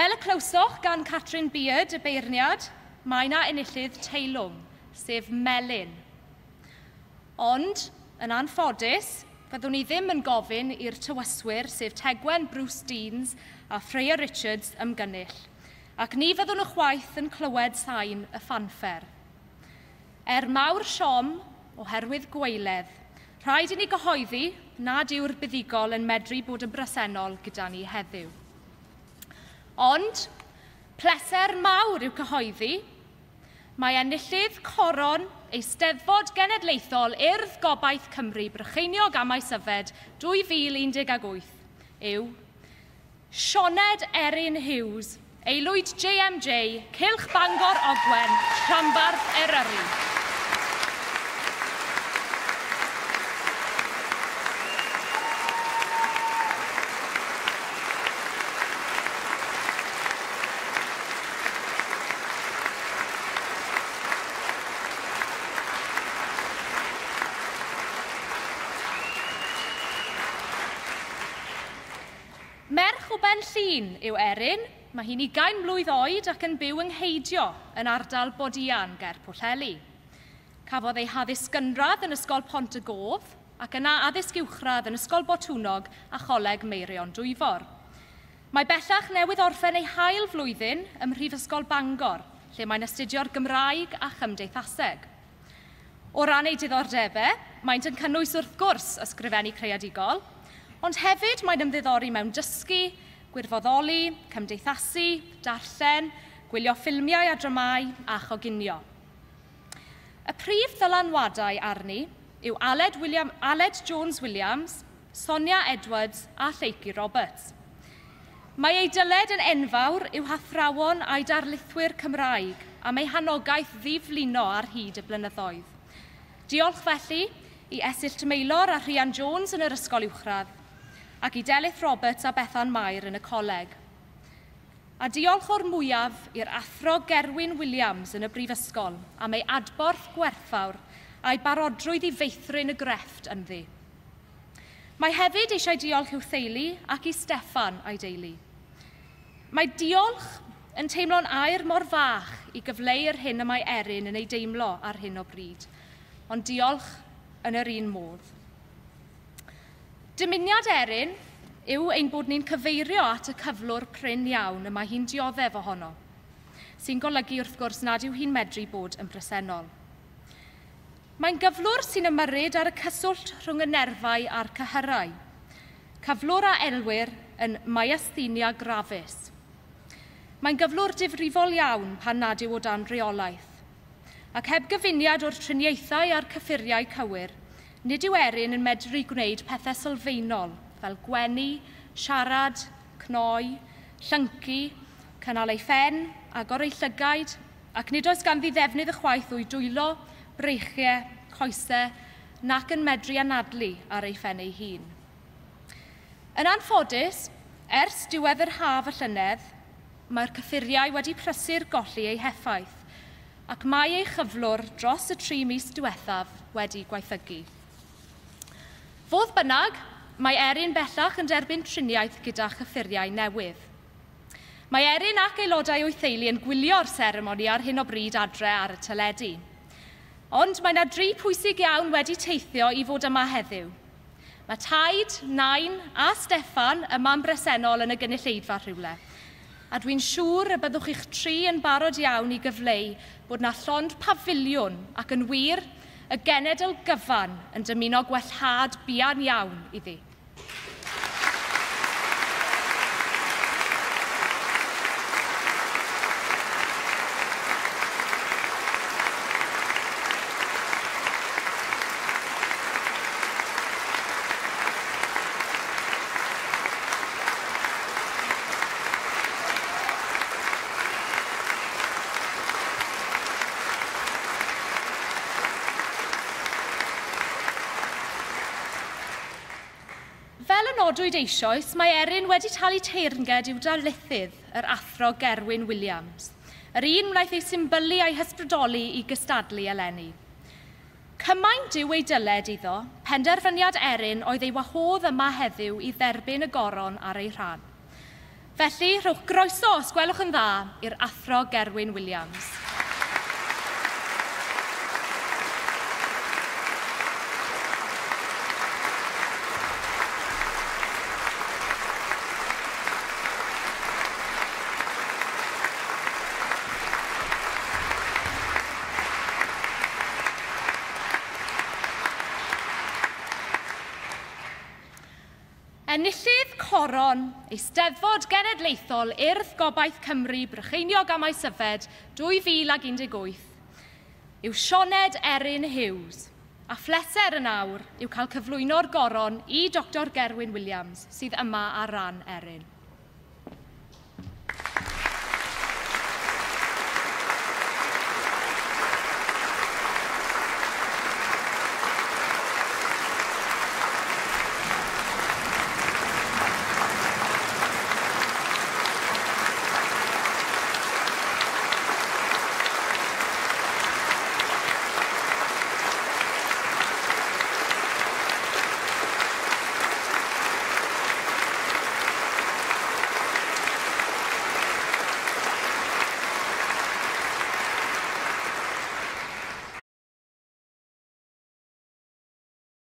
Fel y clywsoch gan Catrin Urdd y beirniad, mae yna enillydd teilwng, sef melyn. Ond, yn anffodus, byddwn ni ddim yn gofyn i'r tywyswyr sef Tegwen Bruce Deans a Freya Richards ymgynnull, ac ni fyddwn y chwaith yn clywed sain y ffanffer. Mawr siom oherwydd gweiledd, rhaid i ni gyhoeddi nad yw'r buddigol yn medru bod yn bresennol gyda ni heddiw. Ond, pleser mawr yw cyhoeddi, mae enillydd Goron Eisteddfod Genedlaethol Urdd Gobaith Cymru Brycheiniog am Eisteddfod 2018 yw Sioned Erin Hughes, aelwyd JMJ, Cylch Bangor Ogwen, Llanbarth Eryri. Merch o Ben Llun yw Erin, mae hi'n 20 mlwydd oed ac yn byw yng Ngheidio yn ardal Bodian, ger Pwllheli. Cafodd ei haddysg gynradd yn Ysgol Pont y Gof ac yna addysg uwchradd yn Ysgol Botwnog a Choleg Meirion Dwyfor. Mae bellach newydd orffen ei hail flwyddyn ym Mhrifysgol Bangor, lle mae'n astudio'r Gymraeg a chymdeithaseg. O ran ei diddordebau, maent yn cynnwys wrth gwrs ysgrifennu creadigol, ond hefyd mae'n ymddiddori mewn dysgu, gwirfoddoli, cymdeithasu, darllen, gwylio ffilmiau a dramâu a choginio. Y prif ddylanwadau arni yw Aled Jones Williams, Sonia Edwards a Lleici Roberts. Mae ei dyled yn enfawr yw hathrawon a'i darlithwyr Cymraeg am ei hanogaeth ddiflino ar hyd y blynyddoedd. Diolch felly i Esill Tymeilor a Rhian Jones yn yr ysgol uwchradd, ac i Delyth Roberts a Bethan Mair yn y coleg. A diolch o'r mwyaf i'r athro Gerwyn Williams yn y brifysgol am ei adborth gwerthfawr a'i barodrwydd i feithrin y grefft ynddi. Mae hefyd eisiau diolch i'w theulu ac i Steffan a'i deulu. Mae diolch yn teimlo'n air mor fach i gyfleu'r hyn y mae Erin yn ei deimlo ar hyn o bryd, ond diolch yn yr un modd. Dymuniad Erin yw ein bod ni'n cyfeirio at y cyflwr prin iawn y mae hi'n dioddef ohono, sy'n golygu wrth gwrs nad yw hi'n medru bod yn bresennol. Mae'n gyflwr sy'n ymyrryd ar y cyswllt rhwng y nerfau a'r cyhyrau, cyflwr a elwyr yn myasthenia gravis. Mae'n gyflwr difrifol iawn pan nad yw o dan reolaeth, ac heb gyfuniad o'r triniaethau a'r cyffuriau cywir, nid yw Erin yn medru gwneud pethau sylfaenol fel gwenu, siarad, cnoi, llyncu, cynnal ei ffen, agor ei llygaid, ac nid oes ganddi ddefnydd ychwaith o'i dwylo, breichiau, coesau, nac yn medru anadlu ar ei phen ei hun. Yn anffodus, ers diwedd yr haf y llynedd, mae'r cyffuriau wedi prysur golli ei heffaith, ac mae ei chyflwr dros y 3 mis diwethaf wedi gwaethygu. Fodd bynnag, mae Erin bellach yn derbyn triniaeth gyda chyffuriau newydd. Mae Erin ac aelodau o'i theulu yn gwylio'r seremoni ar hyn o bryd adre ar y teledu. Ond mae yna 3 pwysig iawn wedi teithio i fod yma heddiw. Mae Taid, Nain a Steffan yma'n bresennol yn y gynulleidfa rhywle. A dwi'n siŵr y byddwch i'ch 3 yn barod iawn i gyfleu bod yna llond pafiliwn ac yn wir, y genedl gyfan yn dymuno gwellhad buan iawn iddi. Nodwyd eisoes, mae Erin wedi talu teyrnged i'w darlithydd yr athro Gerwyn Williams, yr un wnaeth ei symbylu a'i hysbrydoli i gystadlu eleni. Cymaint yw ei dyled iddo, penderfyniad Erin oedd ei wahodd yma heddiw i dderbyn y Goron ar ei rhan. Felly, rhowch groeso os gwelwch yn dda i'r athro Gerwyn Williams. Enillydd Goron, Eisteddfod Genedlaethol Urdd Gobaith Cymru Brycheiniog am Eisteddfod 2018 yw Sioned Erin Hughes, a phleser yn awr yw cael cyflwyno'r Goron i Dr Gerwyn Williams sydd yma ar ran Erin.